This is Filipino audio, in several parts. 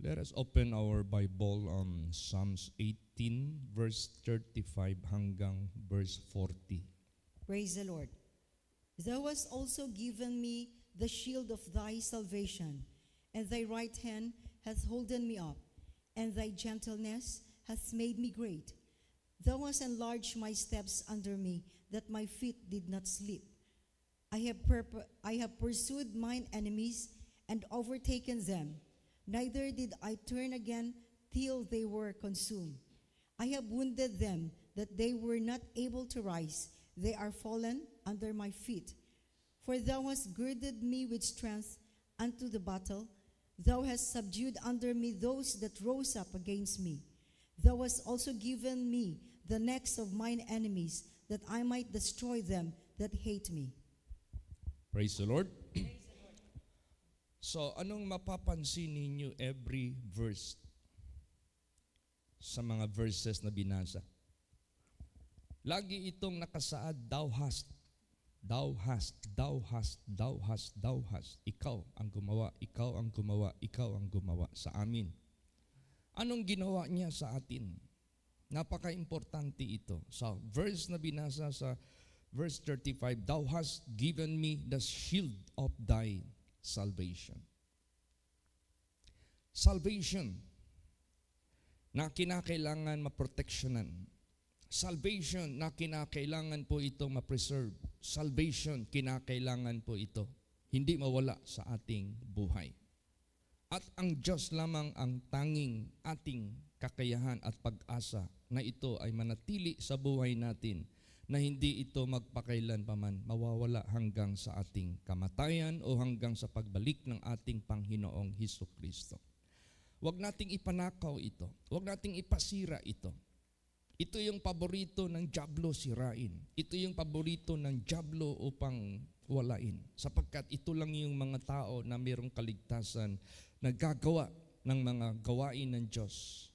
Let us open our Bible on Psalms 18, verse 35 hanggang verse 40. Praise the Lord. Thou hast also given me the shield of thy salvation, and thy right hand hath holden me up, and thy gentleness hath made me great. Thou hast enlarged my steps under me, that my feet did not slip. I have pursued mine enemies and overtaken them. Neither did I turn again till they were consumed. I have wounded them, that they were not able to rise. They are fallen under my feet. For thou hast girded me with strength unto the battle. Thou hast subdued under me those that rose up against me. Thou hast also given me the necks of mine enemies, that I might destroy them that hate me. Praise the Lord. So, anong mapapansin ninyo every verse sa mga verses na binasa? Lagi itong nakasaad, thou hast, thou hast, thou hast, thou hast, thou hast. Ikaw ang gumawa, ikaw ang gumawa, ikaw ang gumawa sa amin. Anong ginawa niya sa atin? Napaka-importante ito. Sa verse na binasa sa verse 35, thou hast given me the shield of thy salvation. Salvation na kinakailangan maproteksyonan. Salvation na kinakailangan po itong ma-preserve. Salvation, kinakailangan po ito. Hindi mawala sa ating buhay. At ang Diyos lamang ang tanging ating kakayahan at pag-asa na ito ay manatili sa buhay natin, na hindi ito magpakailan pa man mawawala hanggang sa ating kamatayan o hanggang sa pagbalik ng ating Panginoong Hesukristo. Huwag nating ipanakaw ito. Huwag nating ipasira ito. Ito yung paborito ng dyablo, sirain. Ito yung paborito ng dyablo upang walain. Sapagkat ito lang yung mga tao na mayroong kaligtasan na gagawa ng mga gawain ng Diyos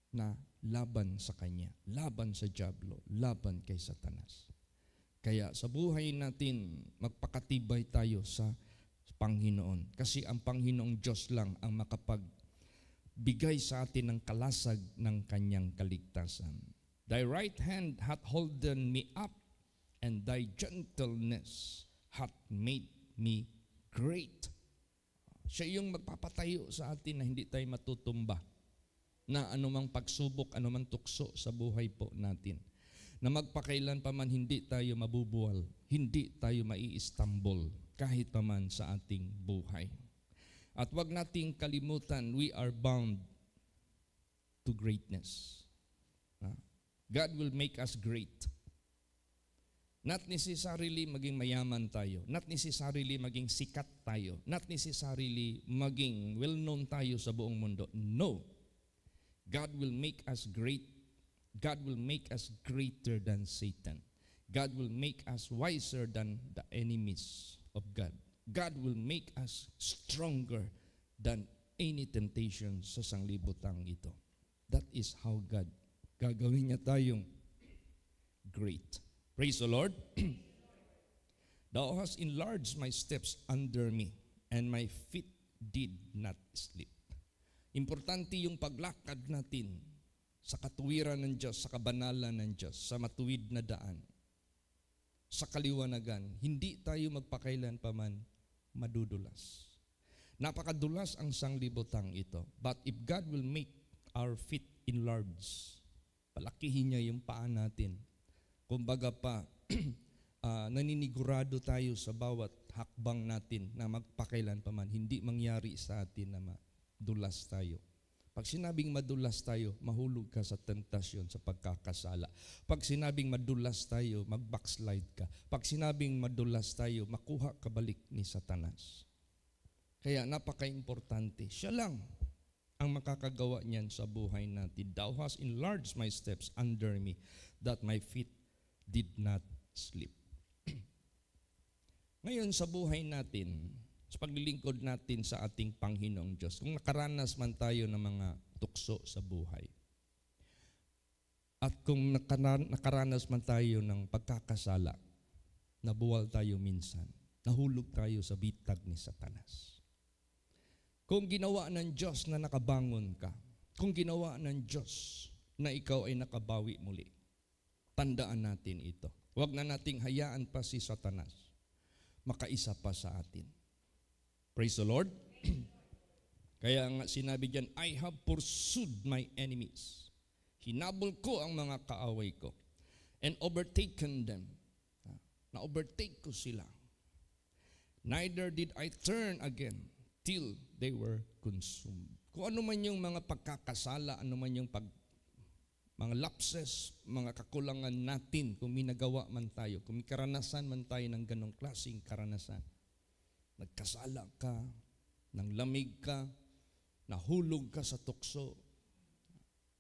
na laban sa Kanya, laban sa dyablo, laban kay Satanas. Kaya sa buhay natin, magpakatibay tayo sa Panginoon. Kasi ang Panginoong Diyos lang ang makapagbigay sa atin ng kalasag ng Kanyang kaligtasan. Thy right hand hath holden me up, and thy gentleness hath made me great. Siya yung magpapatayo sa atin na hindi tayo matutumba, na anumang pagsubok, anumang tukso sa buhay po natin, na magpakailan pa man hindi tayo mabubuwal, hindi tayo mai-stumble kahit pa man sa ating buhay. At wag nating kalimutan, we are bound to greatness. God will make us great. Not necessarily maging mayaman tayo, not necessarily maging sikat tayo, not necessarily maging well-known tayo sa buong mundo. No. God will make us great. God will make us greater than Satan. God will make us wiser than the enemies of God. God will make us stronger than any temptation sa sanglibutang ito. That is how God gagawin niya tayong great. Praise the Lord. Thou hast enlarged my steps under me, and my feet did not slip. Importante yung paglakad natin sa katuwiran ng Diyos, sa kabanalan ng Diyos, sa matuwid na daan, sa kaliwanagan. Hindi tayo magpakailan pa man madudulas. Napakadulas ang sanglibutang ito. But if God will make our feet enlarged, palakihin niya yung paa natin. Kumbaga pa, naninigurado tayo sa bawat hakbang natin na magpakailan pa man, hindi mangyari sa atin na dulas tayo. Pag sinabing madulas tayo, mahulog ka sa tentasyon sa pagkakasala. Pag sinabing madulas tayo, mag-backslide ka. Pag sinabing madulas tayo, makuha ka balik ni Satanas. Kaya napaka-importante. Siya lang ang makakagawa niyan sa buhay natin. Thou hast enlarged my steps under me, that my feet did not slip. Ngayon sa buhay natin, sa paglilingkod natin sa ating Panginoong Diyos, kung nakaranas man tayo ng mga tukso sa buhay, at kung nakaranas man tayo ng pagkakasala, nabuwal tayo minsan, nahulog tayo sa bitag ni Satanas. Kung ginawa ng Diyos na nakabangon ka, kung ginawa ng Diyos na ikaw ay nakabawi muli, tandaan natin ito. Huwag na nating hayaan pa si Satanas makaisa pa sa atin. Praise the Lord. Kaya nga sinabi diyan, I have pursued my enemies. Hinabol ko ang mga kaaway ko and overtaken them. Na-overtake ko sila. Neither did I turn again till they were consumed. Kung ano man yung mga pagkakasala, ano man yung mga lapses, mga kakulangan natin, kung minagawa man tayo, kung may karanasan man tayo ng ganong klaseng karanasan, nagkasala ka, nang lamig ka, nahulog ka sa tukso,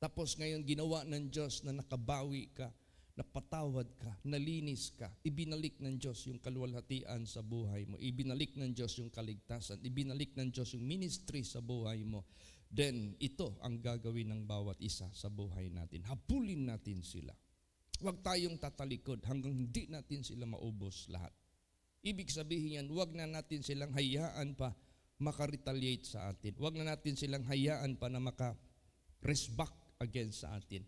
tapos ngayon ginawa ng Diyos na nakabawi ka, napatawad ka, nalinis ka, ibinalik ng Diyos yung kaluwalhatian sa buhay mo, ibinalik ng Diyos yung kaligtasan, ibinalik ng Diyos yung ministry sa buhay mo, then ito ang gagawin ng bawat isa sa buhay natin. Habulin natin sila. Huwag tayong tatalikod hanggang hindi natin sila maubos lahat. Ibig sabihin yan, huwag na natin silang hayaan pa maka-retaliate sa atin. Huwag na natin silang hayaan pa na maka-press back against sa atin.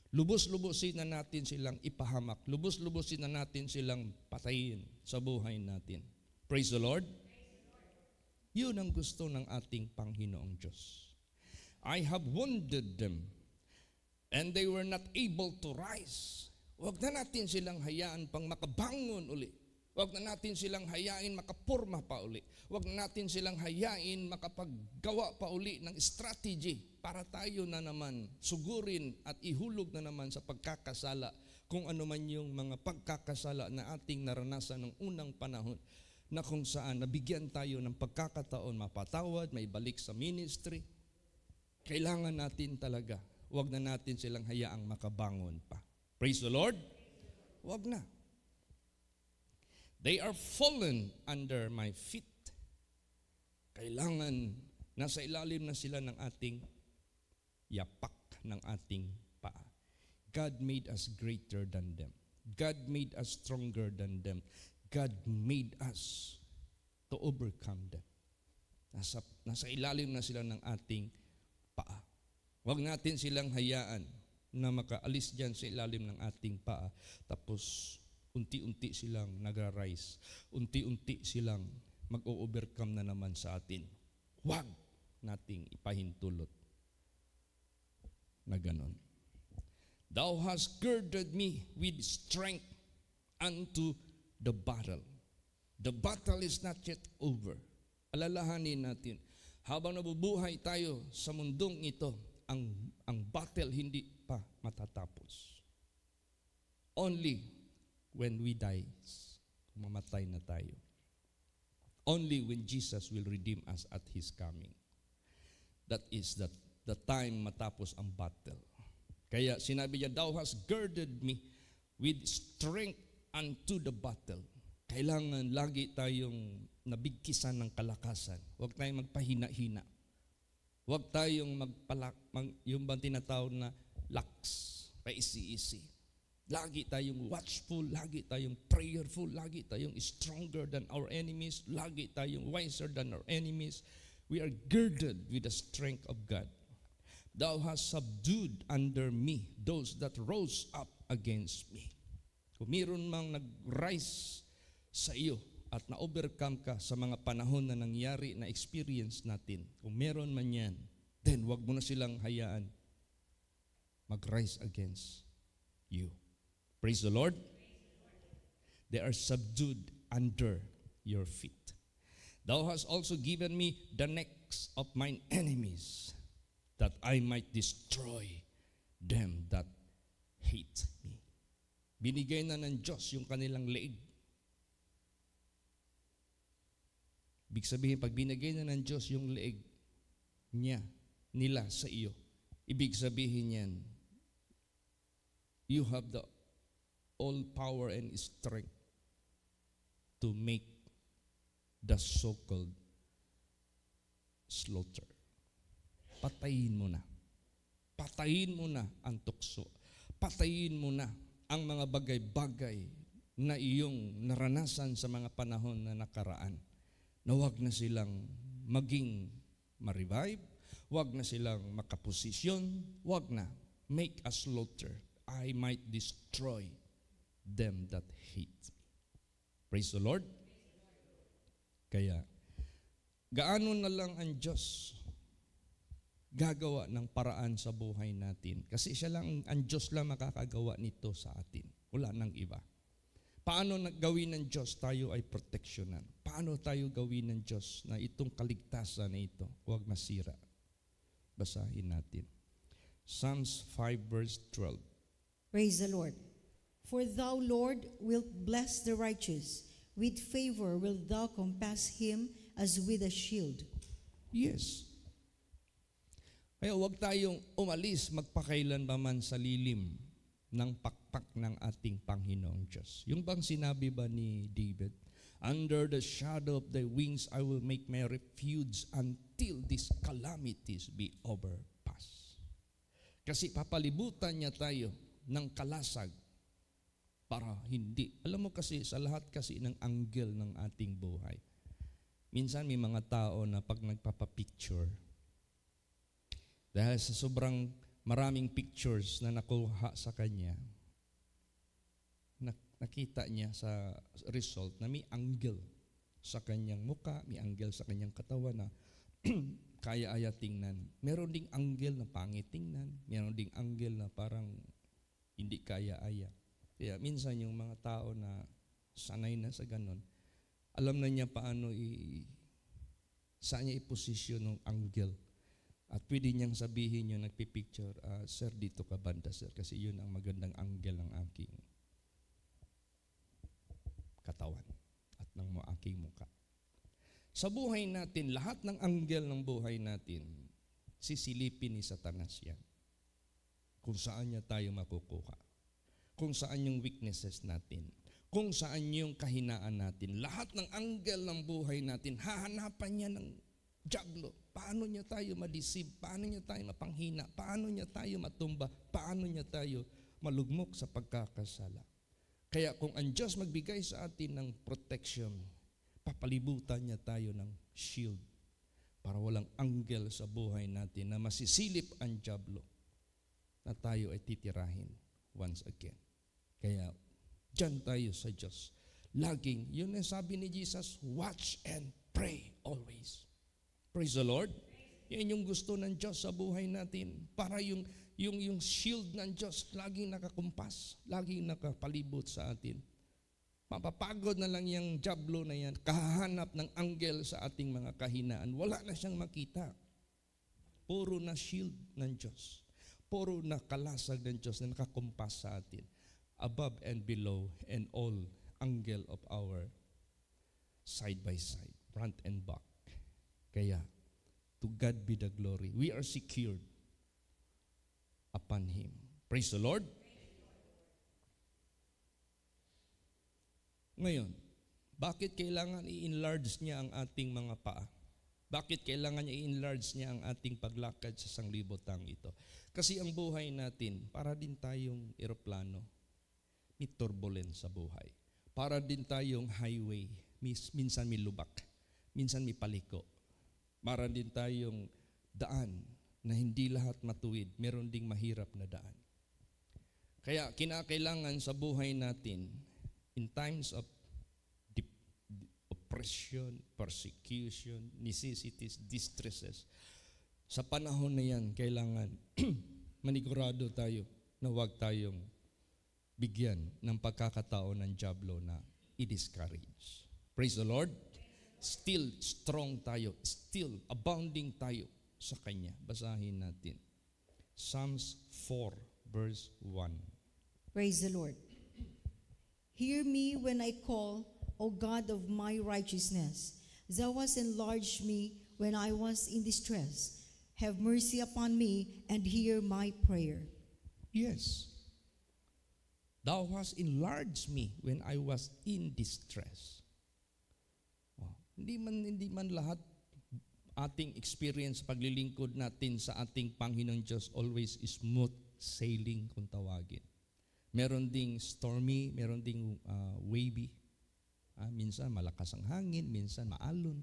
Lubos-lubosin na natin silang ipahamak. Lubos-lubosin na natin silang patayin sa buhay natin. Praise the Lord. Yun ang gusto ng ating Panginoong Diyos. I have wounded them and they were not able to rise. Huwag na natin silang hayaan pang makabangon uli. Huwag na natin silang hayain makapurma pa uli. Huwag na natin silang hayain makapaggawa pa uli ng strategy para tayo na naman sugurin at ihulog na naman sa pagkakasala kung ano man yung mga pagkakasala na ating naranasan ng unang panahon na kung saan nabigyan tayo ng pagkakataon mapatawad, may balik sa ministry. Kailangan natin talaga, huwag na natin silang hayaang makabangon pa. Praise the Lord. Huwag na. They are fallen under my feet. Kailangan nasa ilalim na sila ng ating yapak, ng ating paa. God made us greater than them. God made us stronger than them. God made us to overcome them. Nasa ilalim na sila ng ating paa. Huwag natin silang hayaan na makaalis dyan sa ilalim ng ating paa. Tapos unti-unti silang nagra-rise. Unti-unti silang mag-o-overcome na naman sa atin. Huwag nating ipahintulot na ganon. Thou hast girded me with strength unto the battle. The battle is not yet over. Alalahanin natin, habang nabubuhay tayo sa mundong ito, ang battle hindi pa matatapos. Only when we die, mamatay na tayo. Only when Jesus will redeem us at His coming. That is the time matapos ang battle. Kaya sinabi niya, Thou hast girded me with strength unto the battle. Kailangan lagi tayong nabigkisan ng kalakasan. Huwag tayong magpahina-hina. Huwag tayong yung bang tinatawag na lax, paisi-isi. Lagi tayong watchful, lagi tayong prayerful, lagi tayong stronger than our enemies, lagi tayong wiser than our enemies. We are girded with the strength of God. Thou hast subdued under me those that rose up against me. Kung mayroon mang nag-rise sa iyo at na-overcome ka sa mga panahon na nangyari na experience natin, kung meron man yan, then wag mo na silang hayaan mag-rise against you. Praise the Lord. They are subdued under your feet. Thou hast also given me the necks of mine enemies, that I might destroy them that hate me. Binigay na ng Diyos yung kanilang leeg. Ibig sabihin, pag binigay na ng Diyos yung leeg nila sa iyo, ibig sabihin yan, you have the all power and strength to make the so-called slaughter. Patayin mo na. Patayin mo na ang tukso. Patayin mo na ang mga bagay-bagay na iyong naranasan sa mga panahon na nakaraan. Na huwag na silang maging ma-revive, wag na silang makaposisyon, wag na. Make a slaughter. I might destroy them that hate me. Praise the Lord. Kaya, gaano na lang ang Diyos gagawa ng paraan sa buhay natin. Kasi siya lang, ang Diyos lang makakagawa nito sa atin. Wala nang iba. Paano gawin ng Diyos tayo ay proteksyonan? Paano tayo gawin ng Diyos na itong kaligtasan na ito huwag masira? Basahin natin. Psalms 5 verse 12. Praise the Lord. For thou, Lord, wilt bless the righteous. With favor wilt thou compass him as with a shield. Yes. Kaya huwag tayong umalis magpakailanman sa lilim ng pakpak ng ating Panginoong Diyos. Yung bang sinabi ba ni David? Under the shadow of thy wings I will make my refuge until these calamities be overpassed. Kasi papalibutan niya tayo ng kalasag para hindi. Alam mo kasi, sa lahat kasi ng angle ng ating buhay, minsan may mga tao na pag nagpapapicture, dahil sa sobrang maraming pictures na nakuha sa kanya, nakita niya sa result na may angle sa kanyang muka, may angle sa kanyang katawan na kaya-aya tingnan. Meron ding angle na pangit tingnan, meron ding angle na parang hindi kaya-aya. Kaya minsan yung mga tao na sanay na sa ganon, alam na niya paano saan niya i-position ng angle. At pwede niyang sabihin yung nagpipicture, sir, dito ka banda, sir, kasi yun ang magandang angle ng aking katawan at ng aking muka. Sa buhay natin, lahat ng angle ng buhay natin, sisilipin ni Satanas yan. Kung saan niya tayo makukuha. Kung saan yung weaknesses natin. Kung saan yung kahinaan natin. Lahat ng angle ng buhay natin, hahanapan niya ng jablo. Paano niya tayo ma-deceive? Paano niya tayo mapanghina? Paano niya tayo matumba? Paano niya tayo malugmok sa pagkakasala? Kaya kung ang Diyos magbigay sa atin ng protection, papalibutan niya tayo ng shield para walang angle sa buhay natin na masisilip ang jablo na tayo ay titirahin once again. Kaya dyan tayo sa Diyos. Laging, yun ang sabi ni Jesus, watch and pray always. Praise the Lord. Yan yung gusto ng Diyos sa buhay natin. Para yung shield ng Diyos laging nakakumpas, laging nakapalibot sa atin. Mapapagod na lang yung jablo na yan, kahanap ng anggel sa ating mga kahinaan. Wala na siyang makita. Puro na shield ng Diyos. Puro na kalasag ng Diyos na nakakumpas sa atin. Above and below and all angle of our side by side, front and back. Kaya, to God be the glory. We are secured upon Him. Praise the Lord. Ngayon, bakit kailangan i-enlarge niya ang ating mga paa? Bakit kailangan niya i-enlarge niya ang ating paglakad sa sanglibotang ito? Kasi ang buhay natin, para din tayong eroplano, may turbulence sa buhay. Para din tayong highway, minsan may lubak, minsan may paliko. Para din tayong daan na hindi lahat matuwid, meron ding mahirap na daan. Kaya kinakailangan sa buhay natin, in times of oppression, persecution, necessities, distresses, sa panahon na yan, kailangan manigurado tayo na huwag tayong bigyan ng pagkakataon ng jablo na i-discourage. Praise the Lord. Still strong tayo, still abounding tayo sa Kanya. Basahin natin. Psalms 4 verse 1. Praise the Lord. Hear me when I call, O God of my righteousness. Thou hast enlarged me when I was in distress. Have mercy upon me and hear my prayer. Yes. Thou hast enlarged me when I was in distress. Hindi man lahat ating experience paglilingkod natin sa ating Panginoong Diyos always smooth sailing kung tawagin. Meron ding stormy, meron ding wavy. Minsan malakas ang hangin, minsan maalon.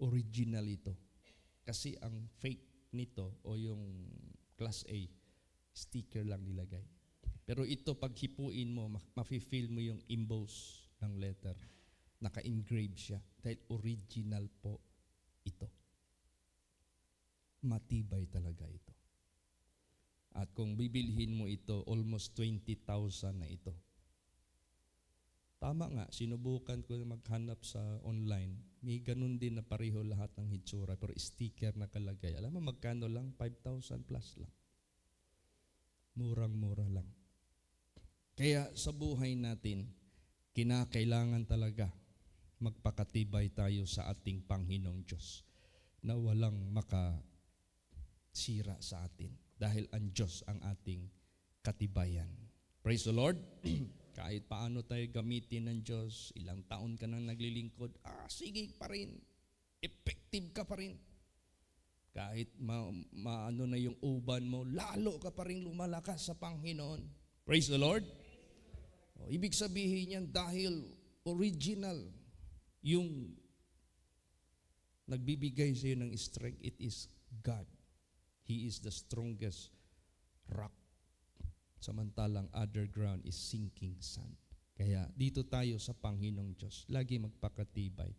Original ito. Kasi ang fake nito o yung class A, sticker lang nilagay. Pero ito, pag hipuin mo, mafe-feel mo yung emboss ng letter. Naka-engrave siya. Dahil original po ito. Matibay talaga ito. At kung bibilhin mo ito, almost 20,000 na ito. Tama nga, sinubukan ko na maghanap sa online. May ganun din na pareho lahat ng hitsura, pero sticker na kalagay. Alam mo, magkano lang? 5,000 plus lang. Murang-mura lang. Kaya sa buhay natin, kinakailangan talaga magpakatibay tayo sa ating Panginoong Diyos na walang makasira sa atin dahil ang Diyos ang ating katibayan. Praise the Lord. Kahit paano tayo gamitin ng Diyos, ilang taon ka nang naglilingkod, sige pa rin, effective ka pa rin. Kahit maano na yung uban mo, lalo ka pa rin lumalakas sa Panginoon. Praise the Lord. Ibig sabihin yan dahil original yung nagbibigay sa iyo ng strength, it is God. He is the strongest rock. Samantalang underground is sinking sand. Kaya dito tayo sa Panginoong Diyos, lagi magpakatibay.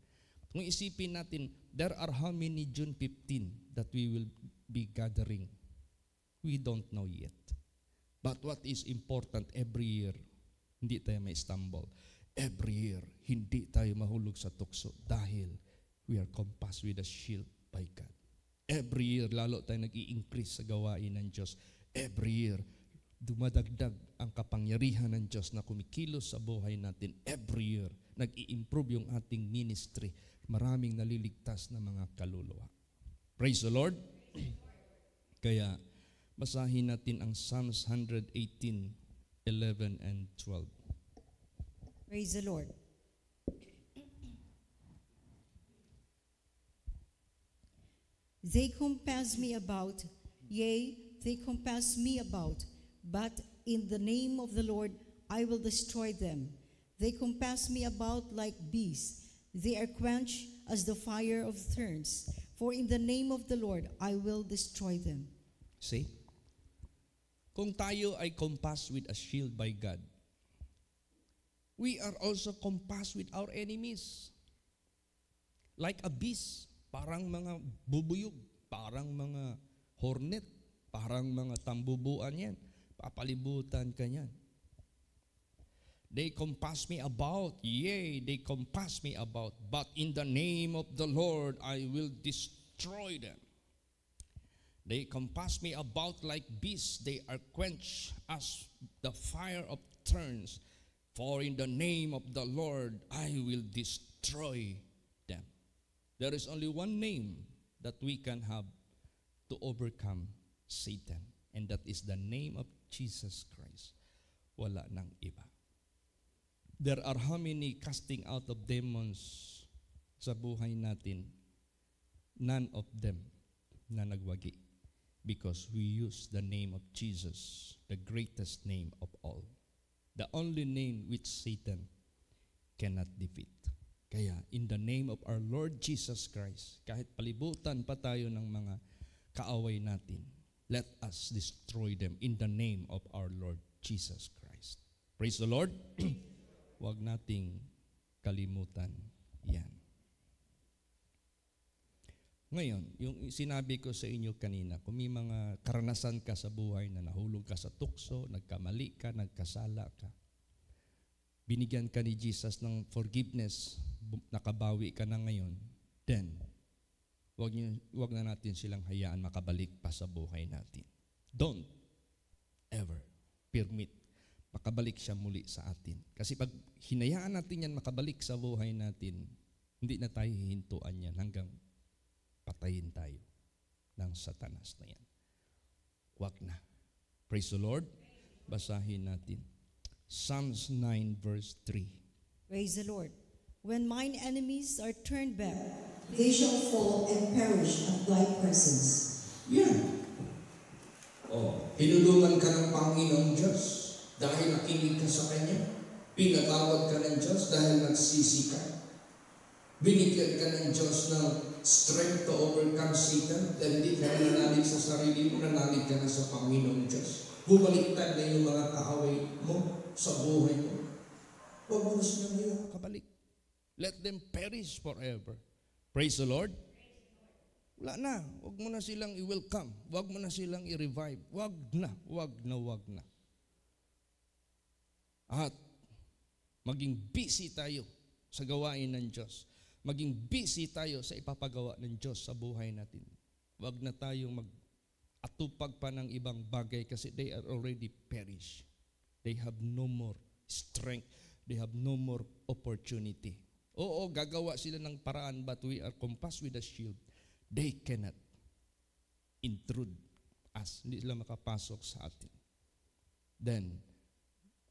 Kung isipin natin, there are how many June 15 that we will be gathering? We don't know yet. But what is important every year, hindi tayo may stumble. Every year, hindi tayo mahulog sa tukso dahil we are compassed with a shield by God. Every year, lalo tayo nag-i-increase sa gawain ng Diyos. Every year, dumadagdag ang kapangyarihan ng Diyos na kumikilos sa buhay natin. Every year, nag-i-improve yung ating ministry. Maraming naliligtas na mga kaluluwa. Praise the Lord. Kaya, basahin natin ang Psalms 118, 11 and 12. Praise the Lord. They compass me about, yea, they compass me about, but in the name of the Lord I will destroy them. They compass me about like bees. They are quenched as the fire of thorns. For in the name of the Lord I will destroy them. See? Kung tayo ay compassed with a shield by God, we are also compassed with our enemies. Like a beast, parang mga bubuyog, parang mga hornet, parang mga tambubuan yan. Papalibutan ka yan. They compass me about, yea, they compass me about, but in the name of the Lord I will destroy them. They compass me about like beasts, they are quenched as the fire of thorns. For in the name of the Lord I will destroy them. There is only one name that we can have to overcome Satan, and that is the name of Jesus Christ. Wala nang iba. There are how many casting out of demons sa buhay natin? None of them na nagwagi. Because we use the name of Jesus, the greatest name of all. The only name which Satan cannot defeat. Kaya, in the name of our Lord Jesus Christ, kahit palibutan pa tayo ng mga kaaway natin, let us destroy them in the name of our Lord Jesus Christ. Praise the Lord. Huwag nating kalimutan yan. Ngayon, yung sinabi ko sa inyo kanina, kung may mga karanasan ka sa buhay na nahulog ka sa tukso, nagkamali ka, nagkasala ka, binigyan ka ni Jesus ng forgiveness, nakabawi ka na ngayon, then, wag na natin silang hayaan makabalik pa sa buhay natin. Don't ever permit makabalik siya muli sa atin. Kasi pag hinayaan natin yan makabalik sa buhay natin, hindi na tayo hihintuan yan hanggang patayin tayo ng Satanas na yan. Wag na. Praise the Lord. Basahin natin. Psalms 9 verse 3. Praise the Lord. When mine enemies are turned back, they shall fall and perish at thy presence. Yan. Hinulungan ka ng Panginoong Diyos dahil nakinig ka sa Kanya. Pinatawad ka ng Diyos dahil nagsisi ka. Binigyan ka ng Diyos ng strength to overcome Satan, dahil hindi ka na nanalig sa sarili mo, nanalig ka na sa Panginoong Diyos. Bumaliktad na yung mga kaaway mo sa buhay mo. Huwag mo na silang hilang kabalik. Let them perish forever. Praise the Lord. Wala na. Huwag mo na silang i-welcome. Huwag mo na silang i-revive. Huwag na. Huwag na. Huwag na. At maging busy tayo sa gawain ng Diyos. Maging busy tayo sa ipapagawa ng Diyos sa buhay natin. Huwag na tayong mag-atupag pa ng ibang bagay kasi they are already perished. They have no more strength. They have no more opportunity. Oo, gagawa sila ng paraan, but we are compassed with a shield. They cannot intrude us. Hindi sila makapasok sa atin. Then,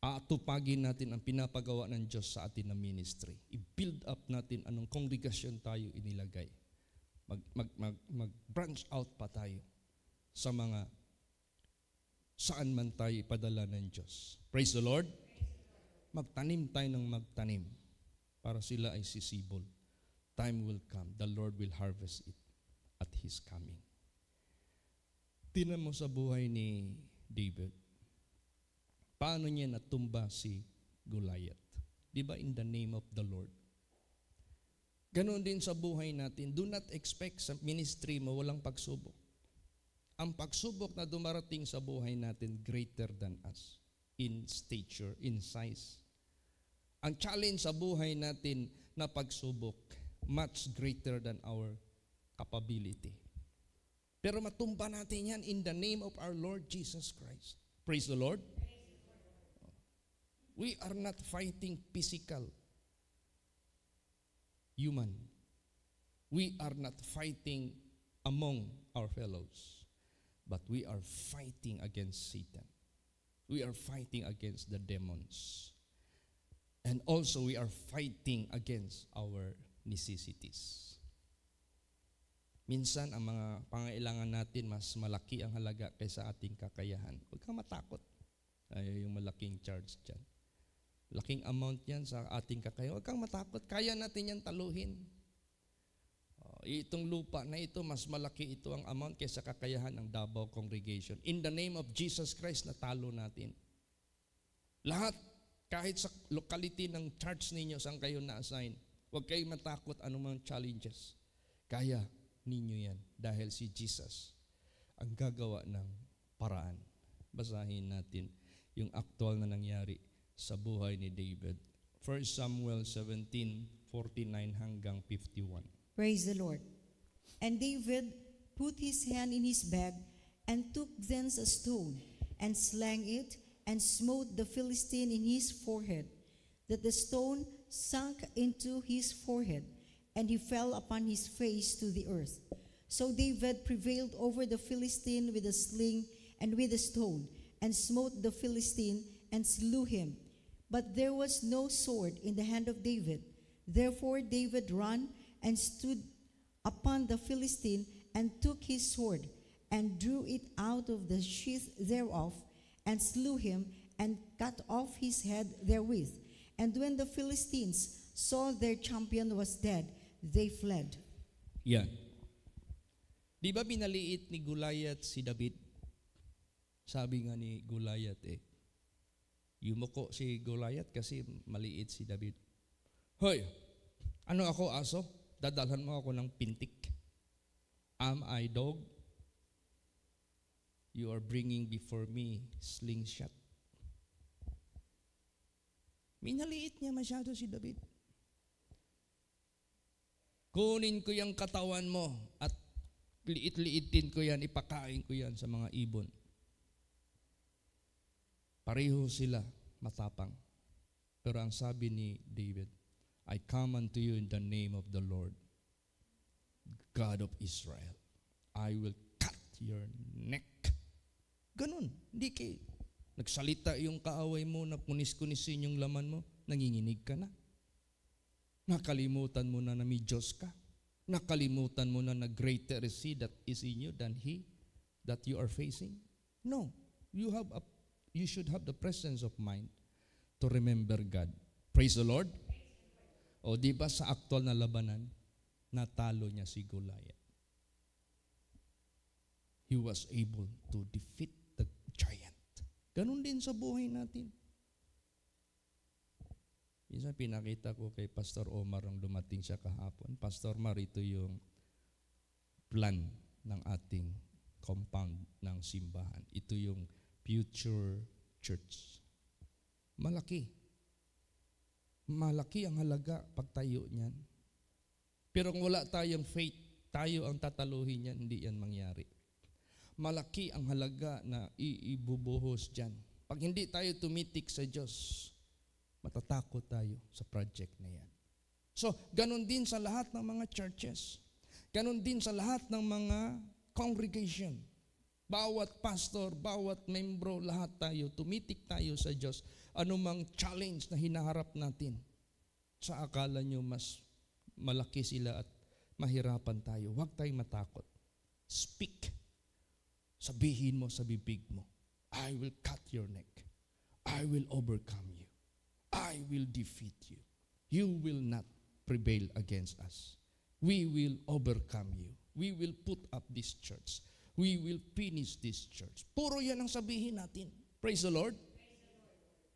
aatupagin natin ang pinapagawa ng Diyos sa atin na ministry. I-build up natin anong kongregasyon tayo inilagay. Mag-branch out pa tayo sa mga saan man tayo ipadala ng Diyos. Praise the Lord. Magtanim tayo ng magtanim para sila ay sisibol. Time will come. The Lord will harvest it at His coming. Tingnan mo sa buhay ni David. Paano niya natumba si Goliath? Di ba in the name of the Lord? Ganon din sa buhay natin. Do not expect sa ministry mo walang pagsubok. Ang pagsubok na dumarating sa buhay natin greater than us. In stature, in size. Ang challenge sa buhay natin na pagsubok, much greater than our capability. Pero matumba natin yan in the name of our Lord Jesus Christ. Praise the Lord. We are not fighting physical, human. We are not fighting among our fellows, but we are fighting against Satan. We are fighting against the demons. And also we are fighting against our necessities. Minsan ang mga pangailangan natin mas malaki ang halaga kaysa ating kakayahan. Huwag kang matakot. Ay, yung malaking charge dyan. Laking amount yan sa ating kakayahan. Huwag kang matakot. Kaya natin yan taluhin. Itong lupa na ito, mas malaki ito ang amount kaysa kakayahan ng Davao Congregation. In the name of Jesus Christ, natalo natin. Lahat, kahit sa locality ng church ninyo, saan kayo na-assign, huwag kayong matakot anumang challenges. Kaya ninyo yan dahil si Jesus ang gagawa ng paraan. Basahin natin yung aktual na nangyari sa buhay ni David. 1 Samuel 17:49 hanggang 51. Praise the Lord. And David put his hand in his bag and took thence a stone and slang it and smote the Philistine in his forehead, that the stone sunk into his forehead, and he fell upon his face to the earth. So David prevailed over the Philistine with a sling and with a stone, and smote the Philistine and slew him. But there was no sword in the hand of David. Therefore David ran and stood upon the Philistine and took his sword and drew it out of the sheath thereof and slew him and cut off his head therewith. And when the Philistines saw their champion was dead, they fled. Yan. Di ba binaliit ni Goliath si David? Sabi nga ni Goliath yumuko si Goliath kasi maliit si David. Hoy, ano ako aso? Dadalhan mo ako ng pintik. Am I dog? You are bringing before me slingshot. Minaliit niya masyado si David. Kunin ko yung katawan mo at liit-liitin ko yan, ipakain ko yan sa mga ibon. Pareho sila matapang. Pero ang sabi ni David, I come unto you in the name of the Lord, God of Israel. I will cut your neck. Ganun. Hindi nagsalita yung kaaway mo na kunis-kunisin yung laman mo, nanginginig ka na. Nakalimutan mo na may Diyos ka. Nakalimutan mo na greater is He that is in you than He that you are facing. No. You should have the presence of mind to remember God. Praise the Lord. O di ba sa aktual na labanan, natalo niya si Goliath. He was able to defeat the giant. Ganun din sa buhay natin. Minsan pinakita ko kay Pastor Omar ang dumating siya kahapon. Pastor Omar, ito yung plan ng ating compound ng simbahan. Ito yung future church. Malaki. Malaki ang halaga pagtayo niyan. Pero kung wala tayong faith, tayo ang tataluhin yan, hindi yan mangyari. Malaki ang halaga na ibubuhos dyan. Pag hindi tayo tumitik sa Diyos, matatakot tayo sa project na yan. So, ganun din sa lahat ng mga churches. Ganun din sa lahat ng mga congregation. Bawat pastor, bawat membro, lahat tayo, tumitik tayo sa Diyos. Anumang challenge na hinaharap natin, sa akala nyo mas malaki sila at mahirapan tayo. Huwag tayong matakot. Speak. Sabihin mo sa bibig mo, I will cut your neck. I will overcome you. I will defeat you. You will not prevail against us. We will overcome you. We will put up this church. We will finish this church. Puro yan ang sabihin natin. Praise the Lord.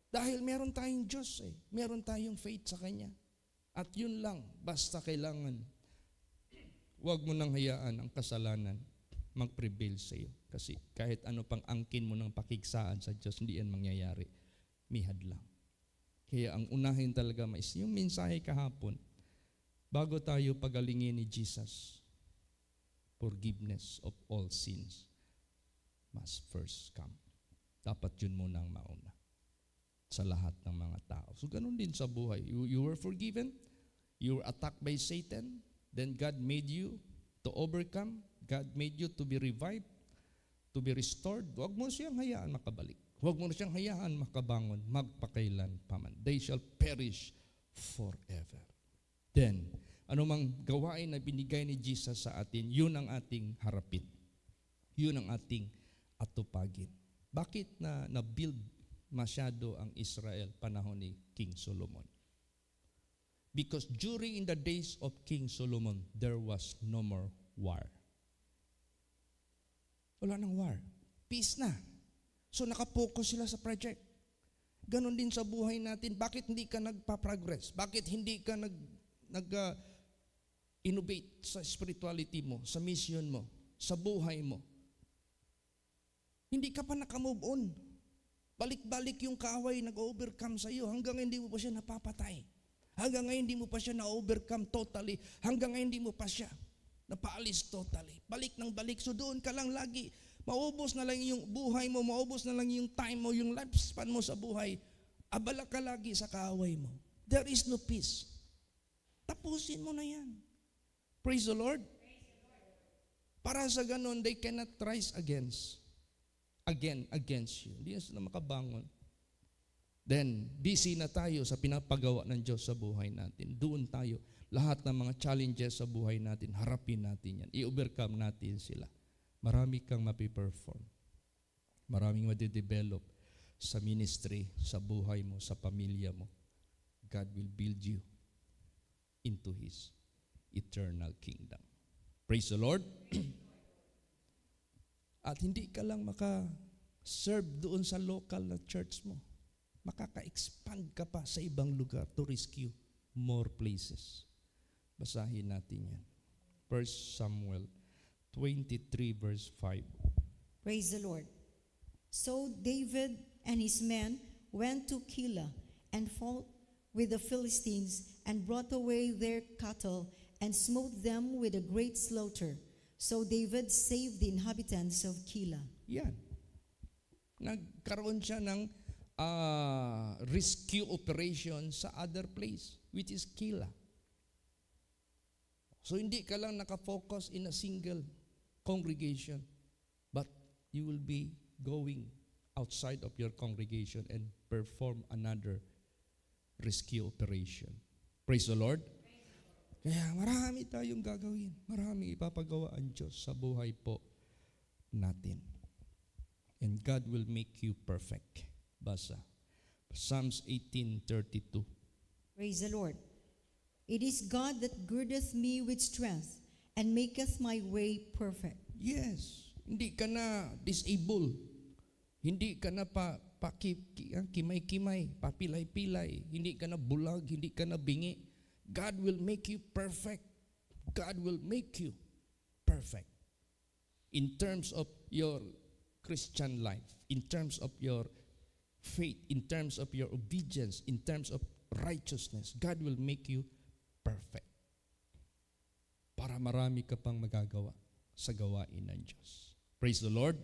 Dahil meron tayong Diyos eh. Meron tayong faith sa Kanya. At yun lang, basta kailangan, huwag mo nang hayaan ang kasalanan mag-prevail sa iyo. Kasi kahit ano pang angkin mo ng pakigsaan sa Diyos, hindi yan mangyayari. Mihad lang. Kaya ang unahin talaga mais, yung mensahe kahapon, bago tayo pagalingin ni Jesus, forgiveness of all sins must first come. Dapat yun muna ang mauna sa lahat ng mga tao. So ganun din sa buhay. You were forgiven, you were attacked by Satan, then God made you to overcome, God made you to be revived, to be restored. Huwag mo siyang hayaan makabalik. Huwag mo siyang hayaan makabangon, magpakailan paman. They shall perish forever. Then, anumang gawain na binigay ni Jesus sa atin, yun ang ating harapin. Yun ang ating atupagin. Bakit na-build masyado ang Israel panahon ni King Solomon? Because during in the days of King Solomon, there was no more war. Wala nang war. Peace na. So nakapokus sila sa project. Ganon din sa buhay natin. Bakit hindi ka nagpa-progress? Bakit hindi ka nag-innovate sa spirituality mo, sa mission mo, sa buhay mo? Hindi ka pa nakamove on. Balik-balik yung kaaway nag-overcome sa iyo hanggang hindi mo pa siya napapatay. Hanggang ngayon hindi mo pa siya na-overcome totally. Hanggang ngayon hindi mo pa siya napaalis totally. Balik ng balik. So doon ka lang lagi. Maubos na lang yung buhay mo, maubos na lang yung time mo, yung lifespan mo sa buhay. Abala ka lagi sa kaaway mo. There is no peace. Tapusin mo na yan. Praise the Lord. Para sa ganun, they cannot rise against you. Hindi na sila makabangon. Then, busy na tayo sa pinapagawa ng Diyos sa buhay natin. Doon tayo. Lahat ng mga challenges sa buhay natin, harapin natin yan. I-overcome natin sila. Marami kang mapiperform. Maraming madidevelop sa ministry, sa buhay mo, sa pamilya mo. God will build you into His eternal kingdom. Praise the Lord. At hindi ka lang maka-serve doon sa local na church mo. Makaka-expand ka pa sa ibang lugar to rescue more places. Basahin natin yan. 1 Samuel 23 verse 5. Praise the Lord. So David and his men went to Keilah and fought with the Philistines and brought away their cattle and smote them with a great slaughter. So David saved the inhabitants of Keilah. Yan. Nagkaroon siya ng rescue operation sa other place, which is Keilah. So hindi ka lang nakafocus in a single congregation, but you will be going outside of your congregation and perform another rescue operation. Praise the Lord. Kaya marami tayong gagawin. Marami ipapagawa ang Diyos sa buhay po natin. And God will make you perfect. Basa. Psalms 18:32. Praise the Lord. It is God that girdeth me with strength and maketh my way perfect. Yes, hindi ka na disabled. Hindi ka na kimay-kimay, papilay-pilay. Hindi ka na bulag, hindi ka na bingi. God will make you perfect. God will make you perfect. In terms of your Christian life, in terms of your faith, in terms of your obedience, in terms of righteousness, God will make you perfect. Para marami ka pang magagawa sa gawain ng Diyos. Praise the Lord.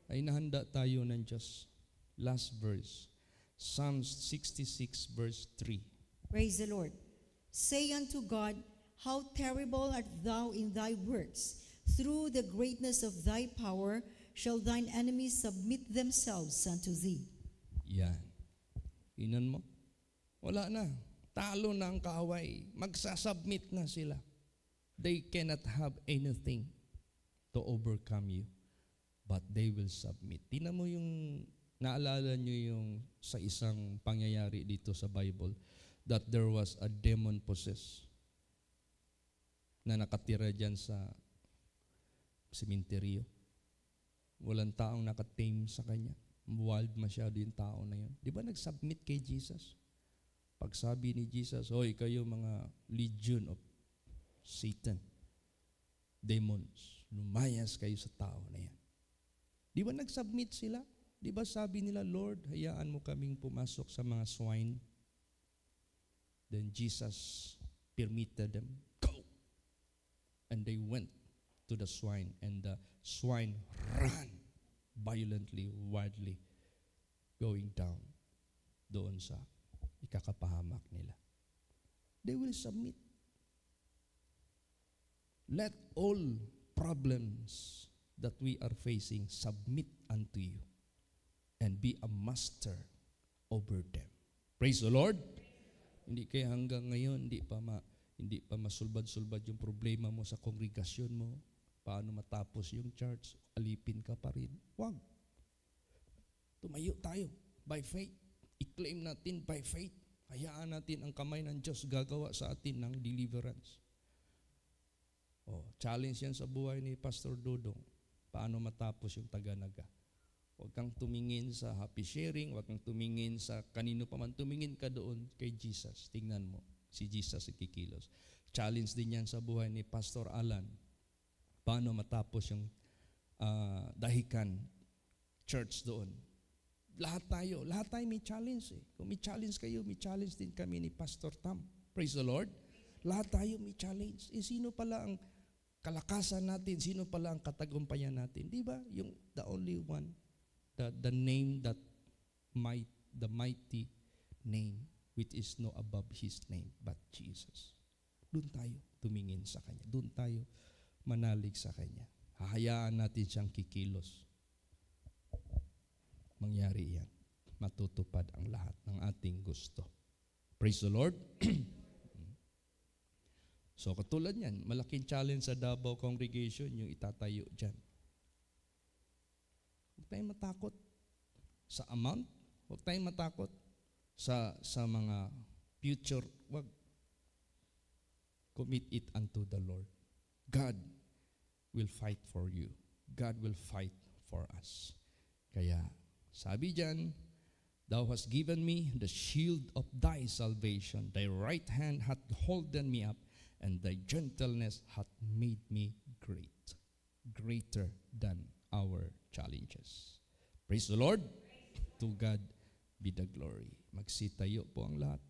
Ay nahanda tayo ng Diyos. Last verse. Psalms 66 verse 3. Praise the Lord. Say unto God, how terrible art thou in thy works. Through the greatness of thy power shall thine enemies submit themselves unto thee. Yan. Inan mo? Wala na. Talo na ang kaaway. Magsasubmit na sila. They cannot have anything to overcome you, but they will submit. Tingnan mo yung, naalala nyo yung sa isang pangyayari dito sa Bible, that there was a demon possessed na nakatira dyan sa sementeryo. Walang taong nakatame sa kanya. Wild masyado yung tao na yun. Di ba nag-submit kay Jesus? Pagsabi ni Jesus, hoy, kayo mga legion of Satan, demons, lumayas kayo sa tao na yan. Di ba nag-submit sila? Di ba sabi nila, Lord, hayaan mo kaming pumasok sa mga swine? Then Jesus permitted them, go! And they went to the swine, and the swine ran violently, wildly, going down doon sa ikakapahamak nila. They will submit. Let all problems that we are facing submit unto you and be a master over them. Praise the Lord. Hindi kaya hanggang ngayon hindi pa masulbad-sulbad yung problema mo sa kongregasyon mo. Paano matapos yung church? Alipin ka pa rin. Wag. Tumayo tayo by faith. I-claim natin by faith. Hayaan natin ang kamay ng Diyos gagawa sa atin ng deliverance. Challenge yan sa buhay ni Pastor Dodong. Paano matapos yung taga-naga? Huwag kang tumingin sa happy sharing, huwag kang tumingin sa kanino pa man, tumingin ka doon kay Jesus. Tingnan mo, si Jesus ikikilos. Challenge din yan sa buhay ni Pastor Alan. Paano matapos yung Dahican Church doon? Lahat tayo may challenge eh. Kung may challenge kayo, may challenge din kami ni Pastor Tam. Praise the Lord. Lahat tayo may challenge. Sino pala ang kalakasan natin? Sino pala ang katagumpayan natin? Di ba? Yung the only one, the name that the mighty name which is no above His name but Jesus. Doon tayo tumingin sa Kanya. Doon tayo manalig sa Kanya. Hahayaan natin siyang kikilos. Mangyari yan. Matutupad ang lahat ng ating gusto. Praise the Lord. So katulad yan, malaking challenge sa Davao Congregation yung itatayo dyan. Huwag tayong matakot sa amount. Huwag tayong matakot sa mga future. Huwag. Commit it unto the Lord. God will fight for you. God will fight for us. Kaya, sabi dyan, Thou hast given me the shield of thy salvation. Thy right hand hath holden me up, and thy gentleness hath made me great. Greater than our challenges. Praise the Lord. To God be the glory. Magsitayo po ang lahat.